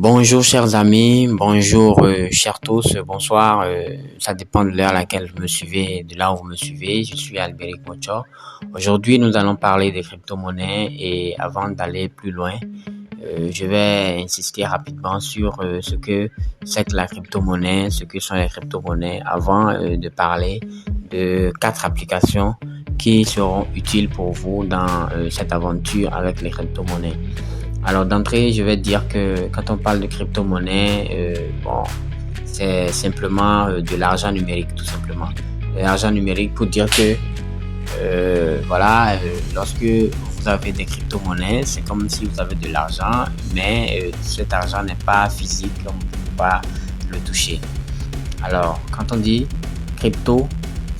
Bonjour chers amis, bonjour chers tous, bonsoir, ça dépend de l'heure à laquelle vous me suivez, de là où vous me suivez, je suis Albéric Mocho. Aujourd'hui nous allons parler des crypto-monnaies et avant d'aller plus loin, je vais insister rapidement sur ce que c'est que la crypto-monnaie, ce que sont les crypto-monnaies avant de parler de 4 applications qui seront utiles pour vous dans cette aventure avec les crypto-monnaies. Alors d'entrée, je vais dire que quand on parle de crypto-monnaie, c'est simplement de l'argent numérique, tout simplement. De l'argent numérique pour dire que lorsque vous avez des crypto-monnaies, c'est comme si vous avez de l'argent, mais cet argent n'est pas physique, on ne peut pas le toucher. Alors, quand on dit crypto,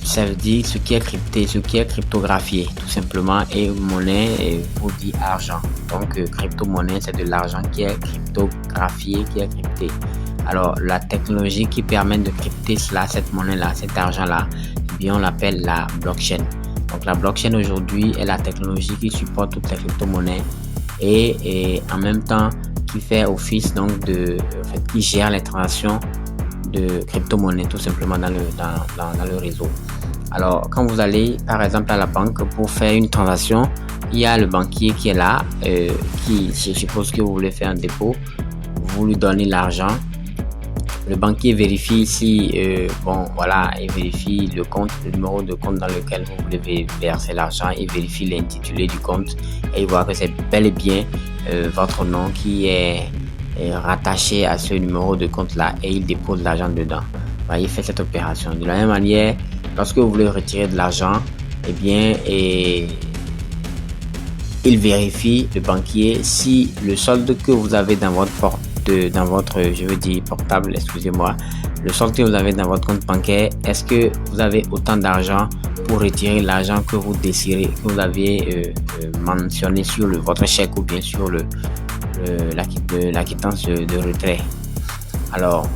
ça veut dire ce qui est crypté, ce qui est cryptographié, tout simplement, et monnaie vous dit argent. Donc, crypto-monnaie, c'est de l'argent qui est cryptographié, qui est crypté. Alors, la technologie qui permet de crypter cela, cette monnaie-là, cet argent-là, eh bien, on l'appelle la blockchain. Donc, la blockchain aujourd'hui est la technologie qui supporte toutes les crypto-monnaies et en même temps qui fait office donc qui gère les transactions de crypto-monnaie tout simplement dans le réseau. Alors, quand vous allez par exemple à la banque pour faire une transaction, il y a le banquier qui est là, qui, je suppose que vous voulez faire un dépôt, vous lui donnez l'argent. Le banquier vérifie si, il vérifie le compte, le numéro de compte dans lequel vous voulez verser l'argent, il vérifie l'intitulé du compte et il voit que c'est bel et bien votre nom qui est rattaché à ce numéro de compte là et il dépose l'argent dedans. Il fait cette opération. De la même manière, lorsque vous voulez retirer de l'argent, il vérifie, le banquier, si le solde que vous avez dans votre portable, le solde que vous avez dans votre compte bancaire, est-ce que vous avez autant d'argent pour retirer l'argent que vous désirez, que vous avez mentionné sur votre chèque ou bien sur la quittance de retrait. Alors,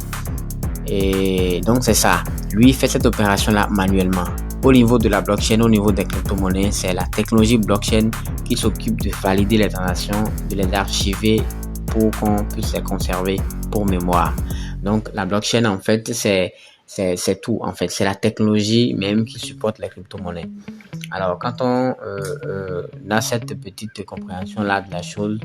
et donc c'est ça. Lui il fait cette opération-là manuellement. Au niveau de la blockchain, au niveau des crypto-monnaies, c'est la technologie blockchain qui s'occupe de valider les transactions, de les archiver pour qu'on puisse les conserver pour mémoire. Donc la blockchain en fait c'est tout en fait, c'est la technologie même qui supporte les crypto-monnaies. Alors quand on a cette petite compréhension là de la chose,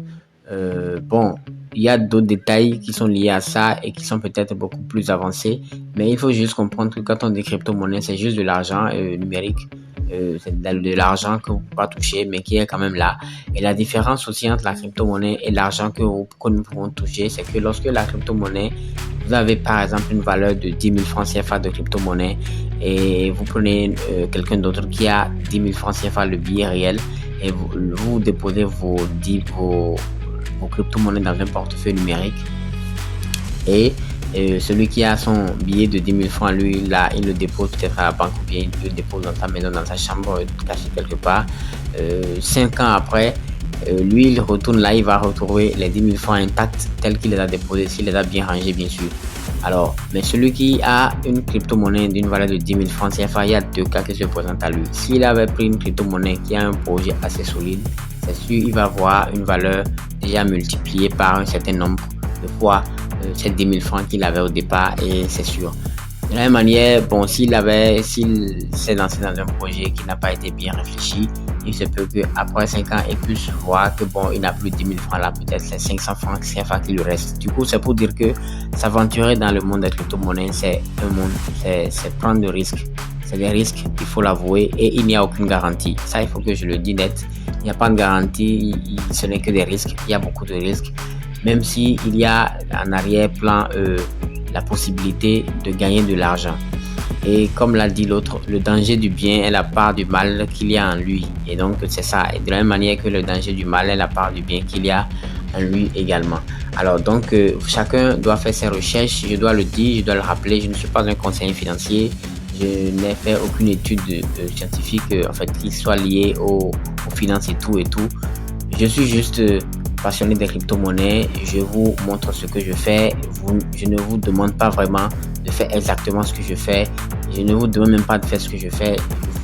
il y a d'autres détails qui sont liés à ça et qui sont peut-être beaucoup plus avancés, mais il faut juste comprendre que quand on dit crypto-monnaie, c'est juste de l'argent numérique, c'est de l'argent que vous ne pouvez pas toucher, mais qui est quand même là. Et la différence aussi entre la crypto-monnaie et l'argent que nous pouvons toucher, c'est que lorsque la crypto-monnaie, vous avez par exemple une valeur de 10 000 francs CFA de crypto-monnaie et vous prenez quelqu'un d'autre qui a 10 000 francs CFA le billet réel et vous déposez vos crypto-monnaies dans un portefeuille numérique et celui qui a son billet de 10 000 francs, lui, là, il le dépose peut-être à la banque ou bien il le dépose dans sa maison, dans sa chambre, caché quelque part. 5 ans après, lui, il retourne là, il va retrouver les 10 000 francs intacts tels qu'il les a déposés, s'il les a bien rangés, bien sûr. Alors, mais celui qui a une crypto-monnaie d'une valeur de 10 000 francs CFA, il y a 2 cas qui se présentent à lui. S'il avait pris une crypto-monnaie qui a un projet assez solide, c'est sûr, il va avoir une valeur déjà multipliée par un certain nombre de fois ces 10 000 francs qu'il avait au départ et c'est sûr. De la même manière, s'il s'est lancé dans un projet qui n'a pas été bien réfléchi, il se peut qu'après 5 ans, il puisse voir que il n'a plus 10 000 francs là, peut-être c'est 500 francs CFA qui lui reste. Du coup, c'est pour dire que s'aventurer dans le monde des crypto-monnaies, c'est prendre des risques. C'est des risques, il faut l'avouer, et il n'y a aucune garantie. Ça, il faut que je le dise net. Il n'y a pas de garantie, ce n'est que des risques. Il y a beaucoup de risques. Même s'il y a en arrière-plan la possibilité de gagner de l'argent. Et comme l'a dit l'autre, le danger du bien est la part du mal qu'il y a en lui. Et donc, c'est ça. Et de la même manière que le danger du mal est la part du bien qu'il y a en lui également. Alors, donc, chacun doit faire ses recherches. Je dois le dire, je dois le rappeler. Je ne suis pas un conseiller financier. Je n'ai fait aucune étude scientifique qui soit liée aux finances et tout. Je suis juste passionné des crypto-monnaies. Je vous montre ce que je fais. Je ne vous demande pas vraiment de faire exactement ce que je fais. Je ne vous demande même pas de faire ce que je fais.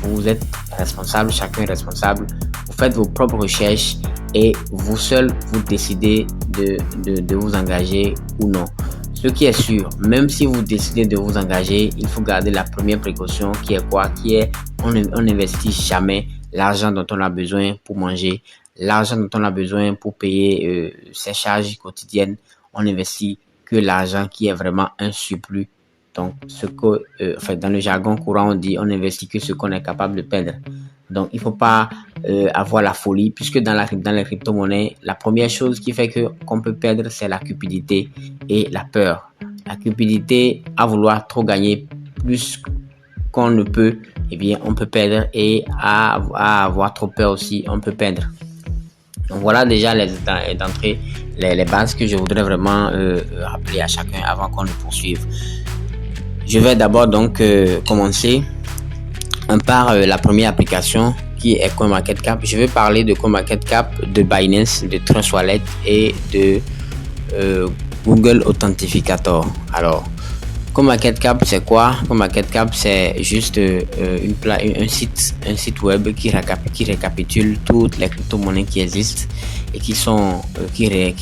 Vous êtes responsable, chacun est responsable. Vous faites vos propres recherches et vous seul, vous décidez de vous engager ou non. Ce qui est sûr, même si vous décidez de vous engager, il faut garder la première précaution qui est quoi? On n'investit jamais l'argent dont on a besoin pour manger, l'argent dont on a besoin pour payer ses charges quotidiennes. On investit que l'argent qui est vraiment un surplus. Donc, dans le jargon courant, on dit on investit que ce qu'on est capable de perdre. Donc, il ne faut pas avoir la folie, puisque dans les crypto-monnaies, la première chose qui fait qu'on peut perdre, c'est la cupidité et la peur. La cupidité à vouloir trop gagner plus qu'on ne peut, eh bien, on peut perdre, et à avoir trop peur aussi, on peut perdre. Donc, voilà déjà d'entrée les bases que je voudrais vraiment rappeler à chacun avant qu'on ne poursuive. Je vais d'abord donc commencer par la première application qui est CoinMarketCap. Je vais parler de CoinMarketCap, de Binance, de Trust Wallet et de Google Authenticator. Alors, CoinMarketCap, c'est quoi? CoinMarketCap, c'est juste un site web qui récapitule toutes les crypto-monnaies qui existent et qui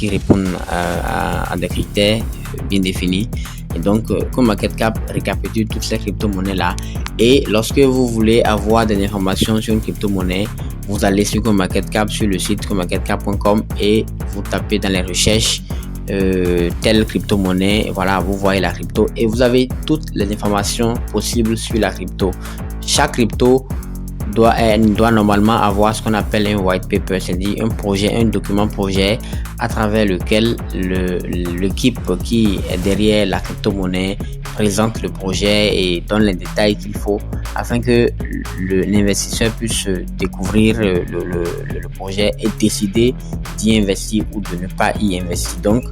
répondent à des critères bien définis. Et donc, CoinMarketCap récapitule toutes ces crypto-monnaies-là. Et lorsque vous voulez avoir des informations sur une crypto-monnaie, vous allez sur CoinMarketCap, sur le site coinmarketcap.com, et vous tapez dans les recherches telle crypto-monnaie. Voilà, vous voyez la crypto et vous avez toutes les informations possibles sur la crypto. Chaque crypto doit normalement avoir ce qu'on appelle un white paper, c'est-à-dire un document projet à travers lequel l'équipe qui est derrière la crypto-monnaie présente le projet et donne les détails qu'il faut afin que l'investisseur puisse découvrir le projet et décider d'y investir ou de ne pas y investir. Donc,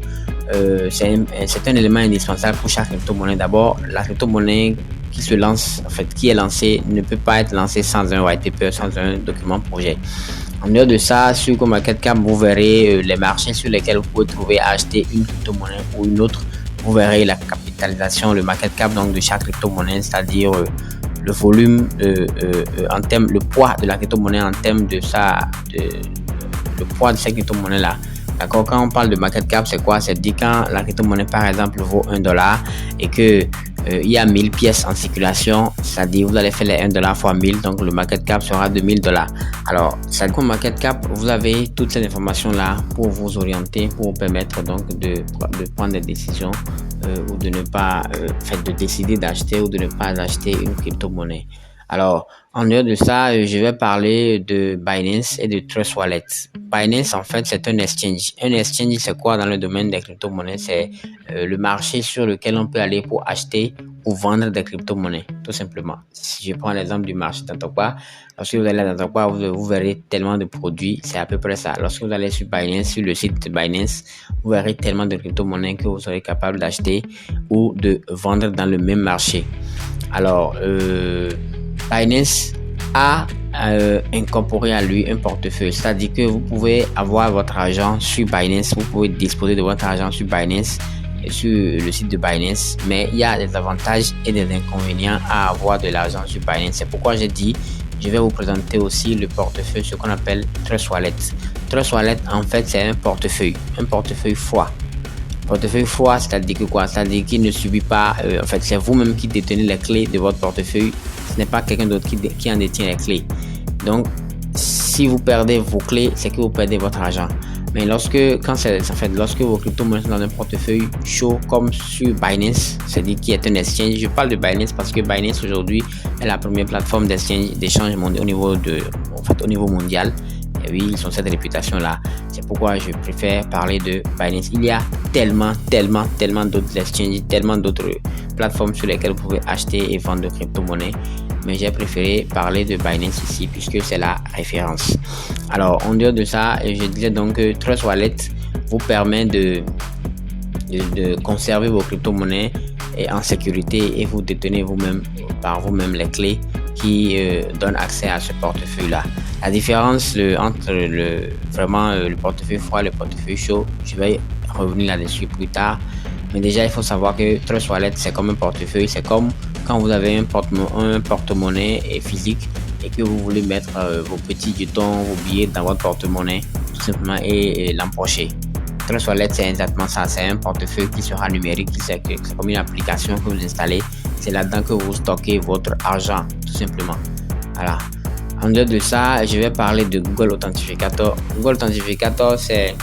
c'est un élément indispensable pour chaque crypto-monnaie. D'abord, la crypto-monnaie qui est lancée ne peut pas être lancée sans un white paper, sans un document projet. En dehors de ça, sur CoinMarketCap, vous verrez les marchés sur lesquels vous pouvez trouver à acheter une crypto-monnaie ou une autre. Vous verrez la capitalisation, le market cap donc de chaque crypto-monnaie, c'est-à-dire le volume, le poids de la crypto-monnaie en termes de le poids de cette crypto-monnaie-là. D'accord, quand on parle de market cap, c'est quoi? C'est dire quand la crypto-monnaie, par exemple, vaut $1 et que il y a 1000 pièces en circulation, c'est-à-dire vous allez faire les $1 fois 1000, donc le market cap sera de $1000. Alors, c'est comme market cap, vous avez toutes ces informations-là pour vous orienter, pour vous permettre donc de prendre des décisions ou de ne pas, de décider d'acheter ou de ne pas acheter une crypto-monnaie. Alors, en dehors de ça, je vais parler de Binance et de Trust Wallet. Binance, en fait, c'est un exchange. Un exchange, c'est quoi dans le domaine des crypto-monnaies? C'est le marché sur lequel on peut aller pour acheter ou vendre des crypto-monnaies, tout simplement. Si je prends l'exemple du marché d'Antokwa, lorsque vous allez à Antokwa, vous verrez tellement de produits, c'est à peu près ça. Lorsque vous allez sur Binance, sur le site de Binance, vous verrez tellement de crypto-monnaies que vous serez capable d'acheter ou de vendre dans le même marché. Alors, Binance a incorporé à lui un portefeuille, c'est-à-dire que vous pouvez avoir votre argent sur Binance, vous pouvez disposer de votre argent sur Binance, sur le site de Binance, mais il y a des avantages et des inconvénients à avoir de l'argent sur Binance. C'est pourquoi j'ai dit, je vais vous présenter aussi le portefeuille, ce qu'on appelle Trust Wallet. Trust Wallet, en fait, c'est un portefeuille froid. Portefeuille froid, c'est-à-dire que quoi? C'est-à-dire qu'il ne subit pas, en fait, c'est vous-même qui détenez les clés de votre portefeuille. Ce n'est pas quelqu'un d'autre qui en détient les clés. Donc, si vous perdez vos clés, c'est que vous perdez votre argent. Mais lorsque vos crypto-monnaies sont dans un portefeuille chaud comme sur Binance, c'est-à-dire qui est un exchange. Je parle de Binance parce que Binance aujourd'hui est la première plateforme d'échange au niveau mondial. Et oui, ils ont cette réputation-là. C'est pourquoi je préfère parler de Binance. Il y a tellement d'autres exchanges, tellement d'autres plateformes sur lesquelles vous pouvez acheter et vendre de crypto-monnaies. Mais j'ai préféré parler de Binance ici puisque c'est la référence. Alors, en dehors de ça, je disais donc que Trust Wallet vous permet de conserver vos crypto-monnaies en sécurité et vous détenez par vous-même les clés qui donnent accès à ce portefeuille-là. La différence entre le portefeuille froid et le portefeuille chaud, je vais revenir là-dessus plus tard. Mais déjà, il faut savoir que Trust Wallet, c'est comme un portefeuille. C'est comme quand vous avez un porte-monnaie physique et que vous voulez mettre vos petits jetons, vos billets dans votre porte-monnaie, tout simplement, et l'empocher. TrustWallet, c'est exactement ça. C'est un portefeuille qui sera numérique, c'est comme une application que vous installez. C'est là-dedans que vous stockez votre argent, tout simplement. Voilà. En dehors de ça, je vais parler de Google Authenticator. Google Authenticator, c'est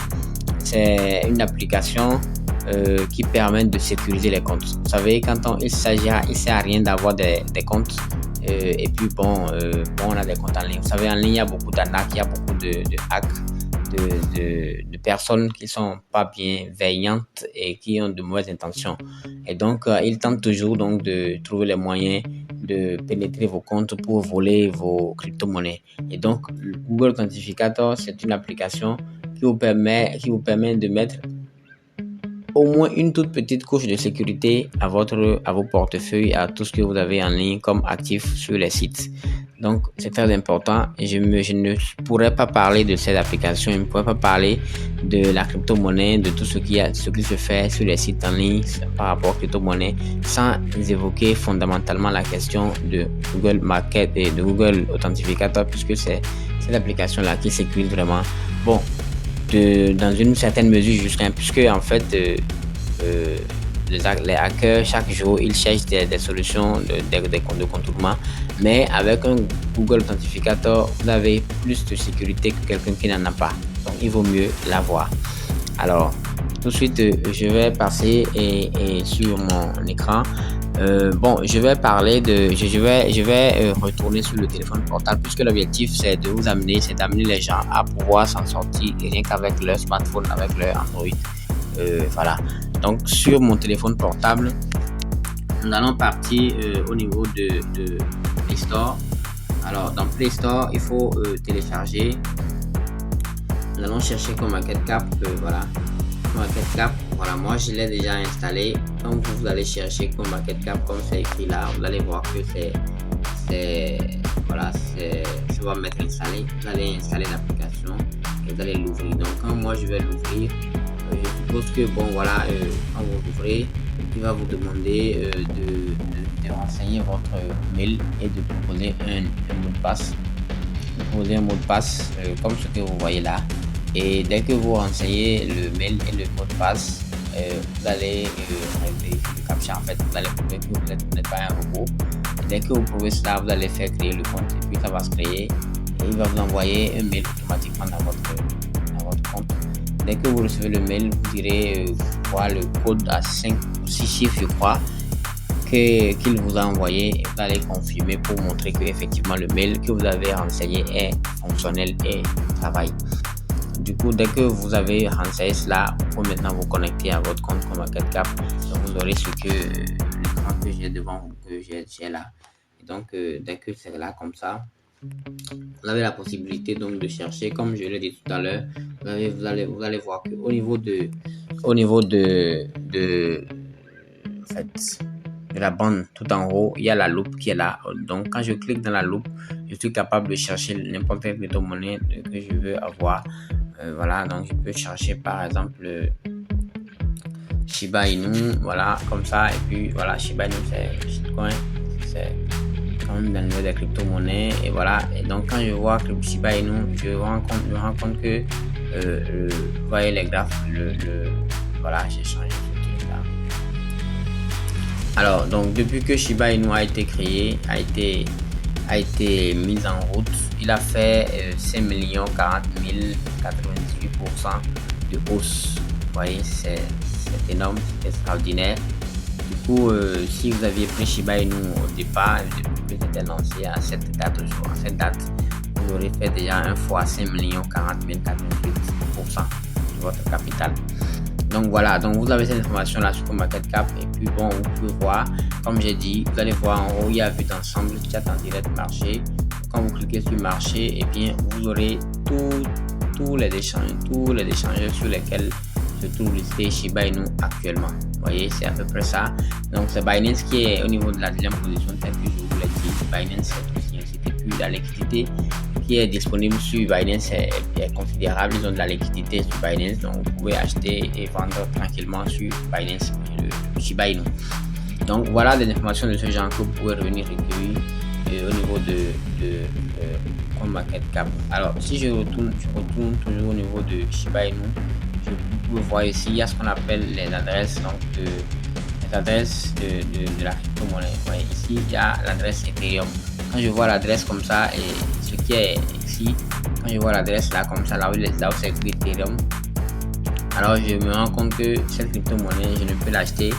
une application qui permet de sécuriser les comptes. Vous savez, quand il ne sert à rien d'avoir des comptes et puis on a des comptes en ligne. Vous savez, en ligne, il y a beaucoup d'arnaques, il y a beaucoup de hacks, de personnes qui sont pas bienveillantes et qui ont de mauvaises intentions. Et donc, ils tentent toujours donc de trouver les moyens de pénétrer vos comptes pour voler vos crypto-monnaies. Et donc, Google Authenticator, c'est une application qui vous permet de mettre au moins une toute petite couche de sécurité à vos portefeuilles, à tout ce que vous avez en ligne comme actif sur les sites. Donc, c'est très important. Je ne pourrais pas parler de cette application, je ne pourrais pas parler de la crypto-monnaie, de tout ce qui se fait sur les sites en ligne par rapport aux crypto-monnaies, sans évoquer fondamentalement la question de Google Market et de Google Authenticator, puisque c'est cette application-là qui sécurise vraiment. Bon, dans une certaine mesure, puisque en fait, les hackers, chaque jour, ils cherchent des solutions de contournement. Mais avec un Google Authenticator, vous avez plus de sécurité que quelqu'un qui n'en a pas. Donc, il vaut mieux l'avoir. Alors, tout de suite, je vais passer sur mon écran. Je vais parler je vais retourner sur le téléphone portable, puisque l'objectif c'est d'amener les gens à pouvoir s'en sortir rien qu'avec leur smartphone, avec leur Android. Voilà. Donc sur mon téléphone portable, nous allons partir au niveau de Play Store. Alors dans Play Store, il faut télécharger. Nous allons chercher CoinMarketCap. Voilà. CoinMarketCap, voilà, moi je l'ai déjà installé. Quand vous allez chercher CoinMarketCap comme c'est écrit là, vous allez voir que ça va mettre installé. Vous allez installer l'application et vous allez l'ouvrir. Donc quand moi je vais l'ouvrir, je suppose que quand vous l'ouvrez, il va vous demander de renseigner votre mail et de proposer un mot de passe. Proposer un mot de passe comme ce que vous voyez là. Et dès que vous renseignez le mail et le mot de passe, vous allez vérifier le captcha. En fait, vous allez prouver que vous n'êtes pas un robot. Et dès que vous prouvez cela, vous allez faire créer le compte et puis ça va se créer. Et il va vous envoyer un mail automatiquement dans votre compte. Dès que vous recevez le mail, vous direz le code à 5 ou 6 chiffres, je crois, qu'il vous a envoyé. Et vous allez confirmer pour montrer que effectivement le mail que vous avez renseigné est fonctionnel et travaille. Du coup, dès que vous avez renseigné cela, vous pouvez maintenant vous connecter à votre compte CoinMarketCap. Donc, vous aurez l'écran que j'ai devant vous, que j'ai là. Et donc, dès que c'est là comme ça, vous avez la possibilité donc de chercher, comme je l'ai dit tout à l'heure. Vous allez voir que au niveau de la bande tout en haut, il y a la loupe qui est là. Donc, quand je clique dans la loupe, je suis capable de chercher n'importe quelle crypto-monnaie que je veux avoir. Voilà, donc je peux chercher par exemple Shiba Inu, voilà, comme ça. Et puis voilà, Shiba Inu c'est shitcoin, c'est quand même dans le niveau des crypto-monnaies. Et voilà, et donc quand je vois Shiba Inu, je me rends compte que vous voyez les graphes, voilà, j'ai changé ce truc là. Alors, donc depuis que Shiba Inu a été créé, a été mis en route, il a fait 5 40 098% de hausse. Vous voyez, c'est énorme, c'est extraordinaire. Du coup, si vous aviez pris Shiba Inu au départ, depuis que c'était lancé à cette date, vous aurez fait déjà un fois 5 40 088% de votre capital. Donc voilà, donc vous avez cette information là sur CoinMarketCap. Et puis bon, vous pouvez voir, comme j'ai dit, vous allez voir en haut, il y a vue d'ensemble, chat en direct marché. Quand vous cliquez sur marché, et bien vous aurez tous les échangeurs sur lesquels se trouve listé Shiba Inu actuellement. Vous voyez, c'est à peu près ça. Donc c'est Binance qui est au niveau de la deuxième position, tel que je vous l'ai dit. Binance c'est aussi un site, et puis la liquidité qui est disponible sur Binance est considérable. Ils ont de la liquidité sur Binance, donc vous pouvez acheter et vendre tranquillement sur Binance le Shiba Inu. Donc voilà des informations de ce genre que vous pouvez revenir recueillir au niveau de CoinMarketCap. Alors si je retourne toujours au niveau de Shiba Inu, vous pouvez voir ici, il y a ce qu'on appelle les adresses, donc les adresses de la crypto-monnaie. Ouais, ici, il y a l'adresse Ethereum. Quand je vois l'adresse comme ça, et ce qui est ici, quand je vois l'adresse là comme ça, là où c'est écrit Ethereum, alors je me rends compte que cette crypto-monnaie, je ne peux l'acheter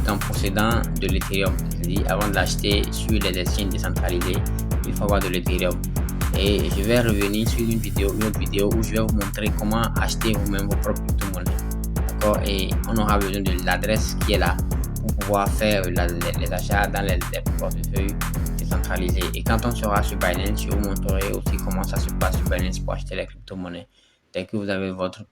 qu'en procédant de l'Ethereum. C'est-à-dire, avant de l'acheter sur les exchanges décentralisés, il faut avoir de l'Ethereum. Et je vais revenir sur une autre vidéo où je vais vous montrer comment acheter vous-même vos propres crypto-monnaies. D'accord? Et on aura besoin de l'adresse qui est là pour pouvoir faire les achats dans les portefeuilles décentralisés. Et quand on sera sur Binance, je vous montrerai aussi comment ça se passe sur Binance pour acheter les crypto-monnaies. Dès que vous avez votre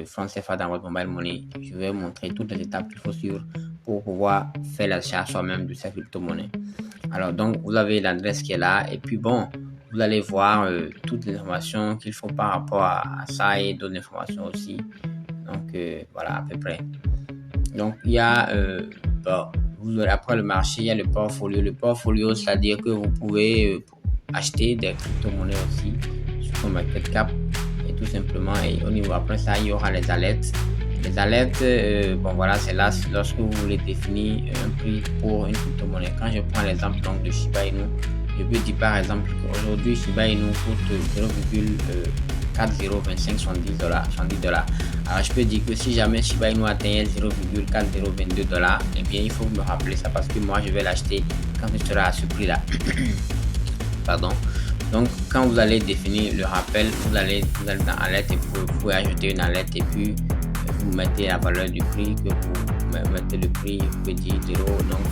franc CFA dans votre mobile money, je vais vous montrer toutes les étapes qu'il faut suivre pour pouvoir faire l'achat soi-même de ces crypto-monnaies. Alors donc vous avez l'adresse qui est là et puis bon, vous allez voir toutes les informations qu'il faut par rapport à ça et d'autres informations aussi. Donc voilà à peu près. Donc il y a vous aurez, après le marché, il y a le portfolio. Le portfolio, c'est-à-dire que vous pouvez acheter des crypto-monnaies aussi sur CoinMarketCap et tout simplement. Et au niveau après ça, il y aura les alertes. Les alertes, bon voilà, c'est là lorsque vous voulez définir un prix pour une crypto-monnaie. Quand je prends l'exemple donc de Shiba Inu, je peux dire par exemple qu'aujourd'hui Shiba Inu coûte 0,4025 $. Alors je peux dire que si jamais Shiba Inu atteint 0,4022 $, eh bien il faut me rappeler ça parce que moi je vais l'acheter quand il sera à ce prix là. Pardon. Donc quand vous allez définir le rappel, vous allez dans alerte et vous pouvez ajouter une alerte et puis vous mettez la valeur du prix que vous mettez le prix, vous pouvez dire 0, donc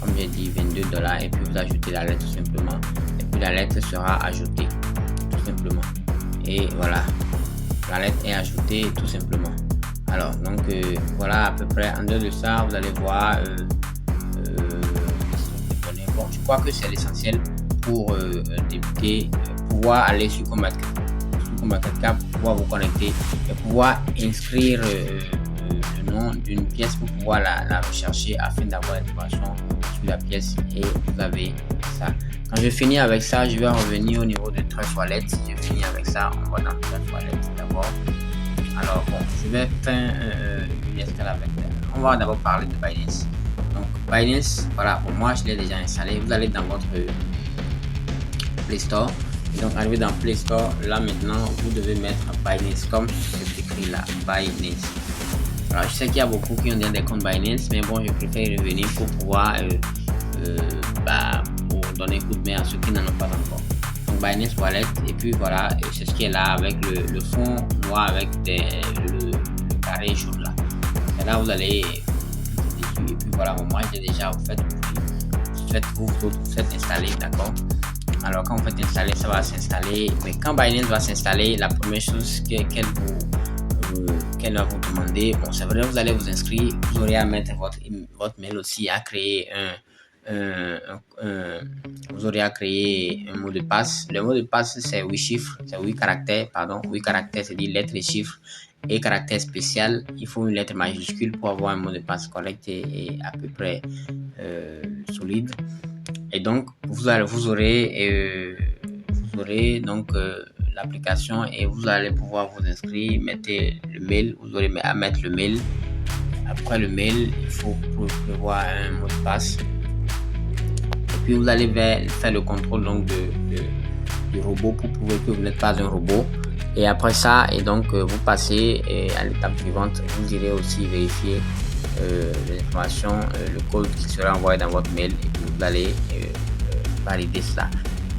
comme j'ai dit 22 $ et puis vous ajoutez l'alerte tout simplement et puis l'alerte sera ajoutée tout simplement et voilà, l'alerte est ajoutée tout simplement. Alors donc voilà à peu près. En dehors de ça, vous allez voir bon, je crois que c'est l'essentiel pour débuter, pouvoir aller sur CoinMarketCap, pouvoir vous connecter et pouvoir inscrire le nom d'une pièce pour pouvoir la rechercher afin d'avoir l'information sur la pièce et vous avez ça. Quand je finis avec ça, je vais revenir au niveau de Trust Wallet. Si je finis avec ça, on va dans Trust Wallet d'abord. Alors bon, je vais faire une escale avec. On va d'abord parler de Binance. Donc Binance, voilà, pour moi je l'ai déjà installé. Vous allez dans votre Play Store. Et donc arrivé dans Play Store, là maintenant vous devez mettre Binance comme c'est écrit là, Binance. Alors je sais qu'il y a beaucoup qui ont déjà des comptes Binance, mais bon, je préfère y revenir pour pouvoir pour donner coup de main à ceux qui n'en ont pas encore. Donc Binance Wallet, et puis voilà, c'est ce qui est là avec le fond noir avec le carré jaune là. Et là vous allez dessus et puis voilà, moi j'ai déjà vous faites installer, d'accord. Alors quand vous faites installer, ça va s'installer, mais quand Binance va s'installer, la première chose qu'elle va vous demander, bon c'est vrai, vous allez vous inscrire, vous aurez à mettre votre mail aussi, à créer vous aurez à créer un mot de passe. Le mot de passe c'est 8 chiffres, c'est 8 caractères, c'est-à-dire lettres et chiffres et caractère spécial. Il faut une lettre majuscule pour avoir un mot de passe correct et à peu près solide. Et donc vous aurez donc l'application et vous allez pouvoir vous inscrire. Mettez le mail, vous aurez à mettre le mail. Après le mail, il faut prévoir un mot de passe. Et puis vous allez faire le contrôle donc du robot pour prouver que vous n'êtes pas un robot. Et après ça, et donc vous passez à l'étape suivante. Vous irez aussi vérifier les informations, le code qui sera envoyé dans votre mail et puis vous allez valider cela.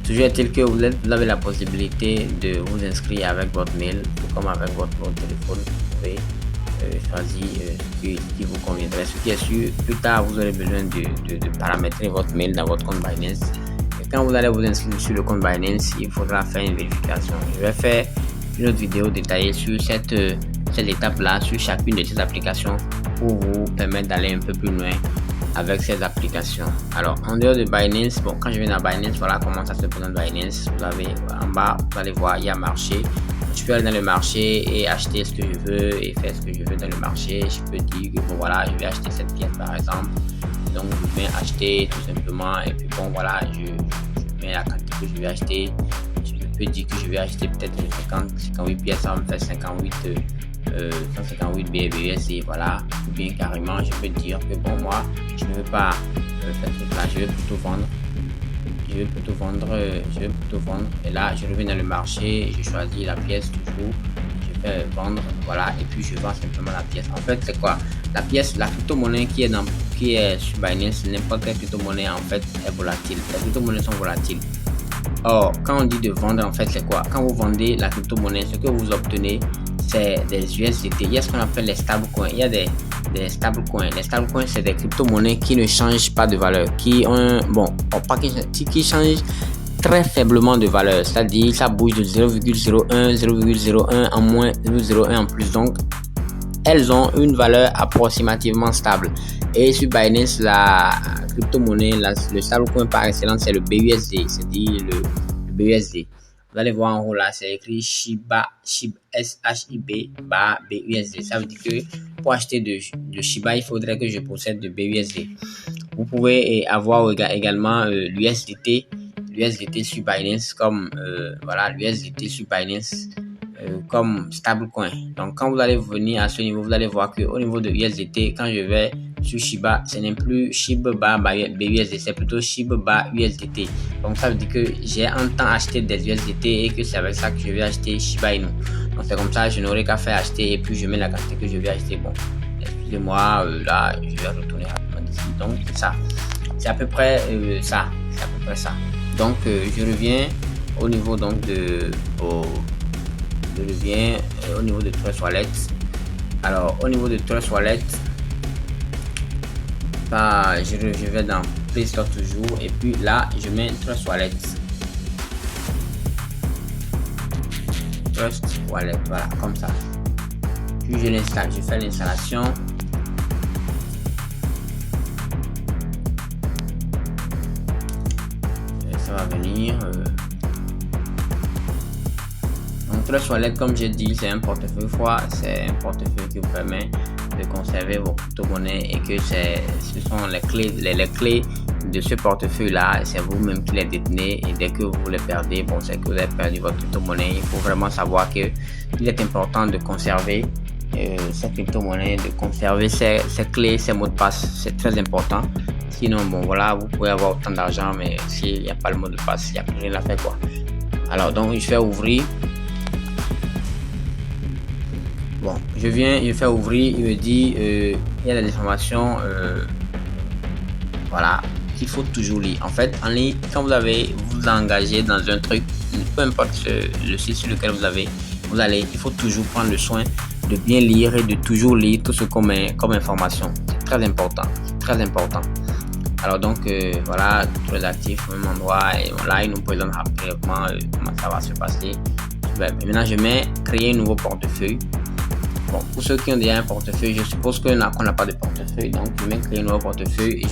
Toujours est-il que vous avez la possibilité de vous inscrire avec votre mail, tout comme avec votre téléphone. Vous pouvez choisir ce qui vous conviendrait. Ce qui est sûr, plus tard vous aurez besoin de paramétrer votre mail dans votre compte Binance. Et quand vous allez vous inscrire sur le compte Binance, il faudra faire une vérification. Je vais faire une autre vidéo détaillée sur cette étape là, sur chacune de ces applications pour vous permettre d'aller un peu plus loin avec ces applications. Alors en dehors de Binance, bon, quand je viens dans Binance, voilà comment ça se présente. Binance, vous avez en bas, vous allez voir, il y a marché. Je peux aller dans le marché et acheter ce que je veux et faire ce que je veux dans le marché. Je peux dire que bon voilà, je vais acheter cette pièce par exemple, donc je vais acheter tout simplement et puis bon voilà, je mets la quantité que je vais acheter. Je peux dire que je vais acheter peut-être 58 pièces, ça va me faire 58 158 BUSD, voilà. Ou bien carrément, je peux dire que bon, moi, je ne veux pas faire ce truc là, je vais plutôt vendre. Je vais plutôt vendre. Et là, je reviens dans le marché, je choisis la pièce toujours. Je fais vendre, voilà. Et puis, je vends simplement la pièce. En fait, c'est quoi? La pièce, la crypto-monnaie qui est sur Binance, n'importe quelle crypto-monnaie, en fait, est volatile. Les crypto-monnaies sont volatiles. Or, quand on dit de vendre, en fait, c'est quoi? Quand vous vendez la crypto-monnaie, ce que vous obtenez, c'est des USDT. Il y a ce qu'on appelle les stablecoins. Il y a des stablecoins. Les stablecoins, c'est des crypto-monnaies qui ne changent pas de valeur, qui ont qui changent très faiblement de valeur. C'est-à-dire, ça bouge de 0,01, 0,01 en moins, 0,01 en plus. Donc, elles ont une valeur approximativement stable. Et sur Binance, la crypto-monnaie, le stablecoin par excellence, c'est le BUSD, c'est-à-dire le BUSD. Vous allez voir en haut là, c'est écrit Shiba, SHIB, BUSD. Ça veut dire que pour acheter de Shiba, il faudrait que je possède de BUSD. Vous pouvez avoir également l'USDT sur Binance comme l'USDT sur Binance comme stablecoin. Donc quand vous allez venir à ce niveau, vous allez voir que au niveau de USDT, quand je vais sur Shiba, ce n'est plus Shiba BUSD, c'est plutôt Shiba USDT. Donc ça veut dire que j'ai un temps acheté des USDT et que c'est avec ça que je vais acheter Shiba Inu. Donc c'est comme ça, je n'aurai qu'à faire acheter et puis je mets la quantité que je vais acheter. Bon, excusez-moi, là je vais retourner rapidement ici. Donc ça, c'est à peu près ça. Donc je reviens au niveau donc au niveau de Trust Wallet. Alors au niveau de Trust Wallet, je vais dans Play Store toujours et puis là je mets Trust Wallet, voilà, comme ça. Puis je l'installe, je fais l'installation. Ça va venir. Donc Trust Wallet, comme j'ai dit, c'est un portefeuille froid, c'est un portefeuille qui vous permet de conserver vos crypto-monnaies et que ce sont les clés de ce portefeuille là, c'est vous-même qui les détenez et dès que vous les perdez, bon, c'est que vous avez perdu votre crypto-monnaie. Il faut vraiment savoir que il est important de conserver cette crypto-monnaie, de conserver ses clés, ses mots de passe, c'est très important. Sinon, bon voilà, vous pouvez avoir autant d'argent, mais s'il n'y a pas le mot de passe, il n'y a plus rien à faire quoi. Alors donc je fais ouvrir. Bon, je fais ouvrir, il me dit il y a des informations voilà, qu'il faut toujours lire. En fait, en ligne, quand vous engagez dans un truc, peu importe le site sur lequel il faut toujours prendre le soin de bien lire et de toujours lire tout ce qu'on met comme information. C'est très important. Alors donc voilà, très actif au même endroit et voilà, il nous présente rapidement comment ça va se passer. Maintenant, je mets créer un nouveau portefeuille. Bon, pour ceux qui ont déjà un portefeuille, je suppose qu'on n'a pas de portefeuille, donc je mets créer un nouveau portefeuille et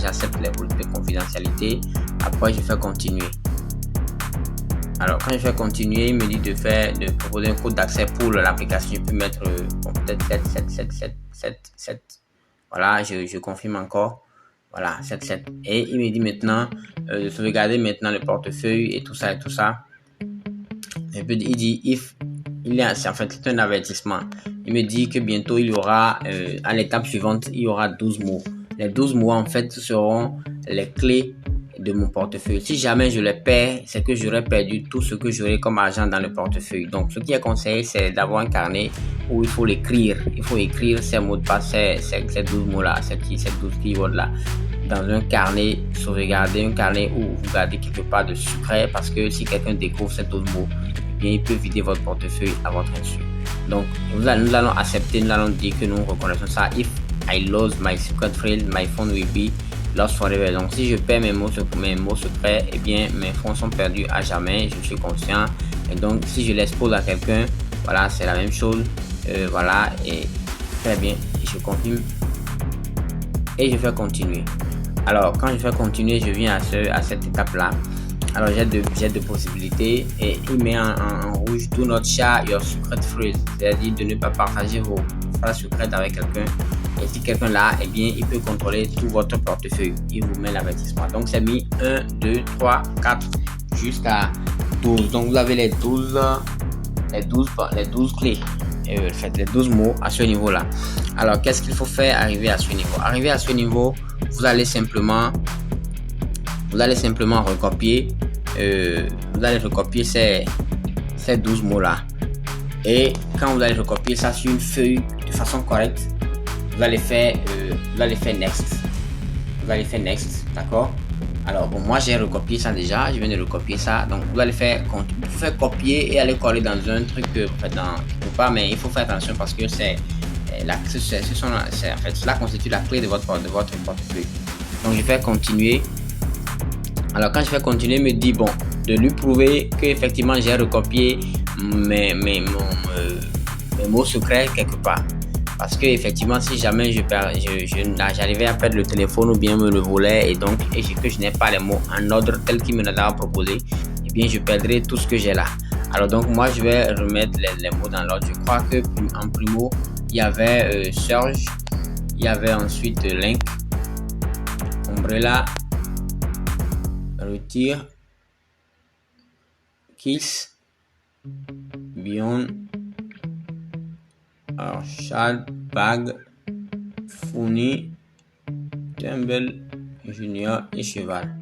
j'accepte les politiques de confidentialité. Après, je fais continuer. Alors, quand je fais continuer, il me dit de proposer un code d'accès pour l'application. Je peux mettre peut-être 7. Voilà, je confirme encore. Voilà, 7. Et il me dit maintenant de sauvegarder maintenant le portefeuille et tout ça. Et puis, il dit c'est en fait un avertissement. Il me dit que bientôt il y aura à l'étape suivante, il y aura 12 mots. Les 12 mots en fait seront les clés de mon portefeuille. Si jamais je les perds, c'est que j'aurais perdu tout ce que j'aurais comme argent dans le portefeuille. Donc ce qui est conseillé, c'est d'avoir un carnet où il faut l'écrire. Il faut écrire ces mots de passe, ces 12 mots là, ces 12 keywords là, dans un carnet sauvegarder, un carnet où vous gardez quelque part de secret, parce que si quelqu'un découvre ces 12 mots, bien, il peut vider votre portefeuille à votre insu. Donc, nous allons accepter, nous allons dire que nous reconnaissons ça. If I lose my secret phrase, my phone will be lost forever. Donc, si je perds mes mots secrets, eh bien, mes fonds sont perdus à jamais. Je suis conscient. Et donc, si je l'expose à quelqu'un, voilà, c'est la même chose. Voilà, et très bien. Je confirme et je fais continuer. Alors, quand je fais continuer, je viens à cette étape-là. Alors, j'ai deux possibilités et il met en rouge do not share your secret phrase, c'est-à-dire de ne pas partager vos phrases secrètes avec quelqu'un. Et si quelqu'un là, eh bien, il peut contrôler tout votre portefeuille. Il vous met l'avertissement. Donc, c'est mis 1, 2, 3, 4 jusqu'à 12. Donc, vous avez les 12 clés. faites les 12 mots à ce niveau-là. Alors, qu'est-ce qu'il faut faire arriver à ce niveau? Arriver à ce niveau, vous allez simplement recopier, ces 12 mots-là. Et quand vous allez recopier ça sur une feuille de façon correcte, vous allez faire next. Vous allez faire next, d'accord? Alors bon, moi j'ai recopié ça déjà, je viens de recopier ça. Donc vous allez faire copier et aller coller dans un truc que vous faites dans quelque part, mais il faut faire attention parce que cela constitue la clé de votre portefeuille. Donc je vais continuer. Alors quand je vais continuer, me dit bon, de lui prouver que effectivement j'ai recopié mes mots secrets quelque part. Parce que effectivement, si jamais j'arrivais à perdre le téléphone ou bien me le volait et que je n'ai pas les mots en ordre tel qu'il me l'a proposé, eh bien je perdrai tout ce que j'ai là. Alors donc moi je vais remettre les mots dans l'ordre. Je crois que en primo il y avait Surge, il y avait ensuite Link, Umbrella, Retire, Kiss, Beyond, Archad, Bag, Fourni, Tumble, Junior et Cheval.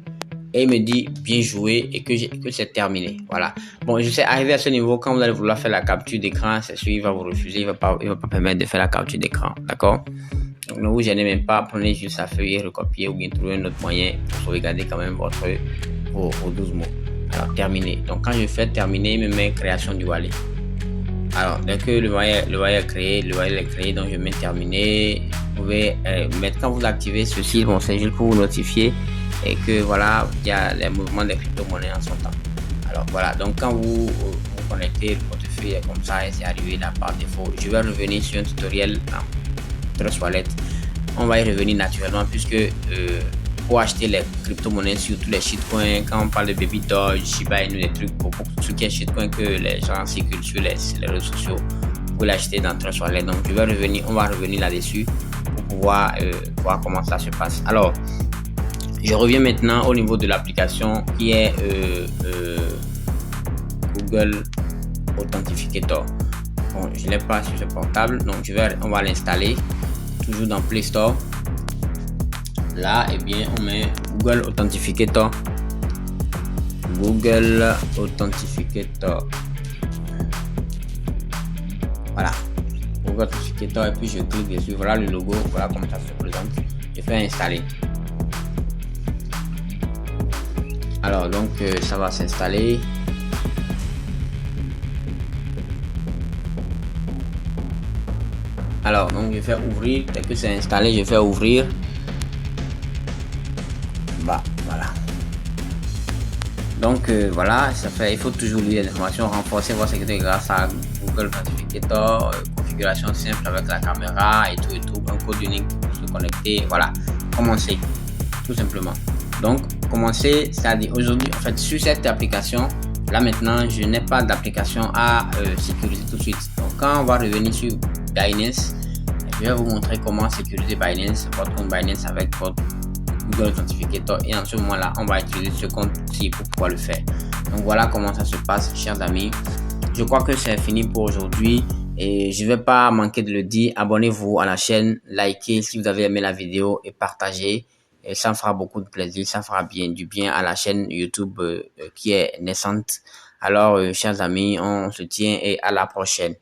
Et il me dit bien joué et que c'est terminé. Voilà. Bon, je sais, arrivé à ce niveau, quand vous allez vouloir faire la capture d'écran, c'est sûr, il va vous refuser, il va pas permettre de faire la capture d'écran. D'accord? Donc, ne vous gênez même pas, prenez juste sa feuille et recopiez ou bien trouver un autre moyen pour sauvegarder quand même vos 12 mots. Alors, terminé. Donc, quand je fais terminer, il me met création du wallet. Alors, dès que le wallet est créé, donc je mets terminé. Vous pouvez mettre, quand vous activez ceci, bon, c'est juste pour vous notifier et que voilà, il y a les mouvements des crypto-monnaies en son temps. Alors voilà, donc quand vous connectez le portefeuille comme ça et c'est arrivé là par défaut, je vais revenir sur un tutoriel en Trust Wallet. On va y revenir naturellement puisque pour acheter les crypto-monnaies sur tous les shitcoins, quand on parle de Baby Doge, Shiba Inu, des trucs, pour tout ce qui est shitcoin que les gens circulent sur les réseaux sociaux, vous pouvez l'acheter dans Trust Wallet. Donc on va revenir là-dessus pour pouvoir voir comment ça se passe. Alors, je reviens maintenant au niveau de l'application qui est Google Authenticator. Bon, je ne l'ai pas sur ce portable, donc on va l'installer toujours dans Play Store. Là, eh bien, on met Google Authenticator. Google Authenticator. Voilà. Google Authenticator et puis je clique dessus. Voilà le logo. Voilà comment ça se présente. Je fais installer. Alors donc ça va s'installer. Alors donc je fais ouvrir. Dès que c'est installé, je fais ouvrir. Bah voilà. Donc voilà, il faut toujours lire les informations, renforcer votre sécurité grâce à Google Authenticator, configuration simple avec la caméra et tout, un code unique pour se connecter. Voilà, commencer tout simplement. Donc commencer, c'est-à-dire aujourd'hui, en fait, sur cette application, là maintenant, je n'ai pas d'application à sécuriser tout de suite. Donc quand on va revenir sur Binance, je vais vous montrer comment sécuriser Binance, votre compte Binance avec votre Google Authenticator, et en ce moment-là, on va utiliser ce compte-ci pour pouvoir le faire. Donc voilà comment ça se passe, chers amis. Je crois que c'est fini pour aujourd'hui et je ne vais pas manquer de le dire. Abonnez-vous à la chaîne, likez si vous avez aimé la vidéo et partagez. Et ça me fera beaucoup de plaisir, ça fera du bien à la chaîne YouTube qui est naissante. Alors, chers amis, on se tient et à la prochaine.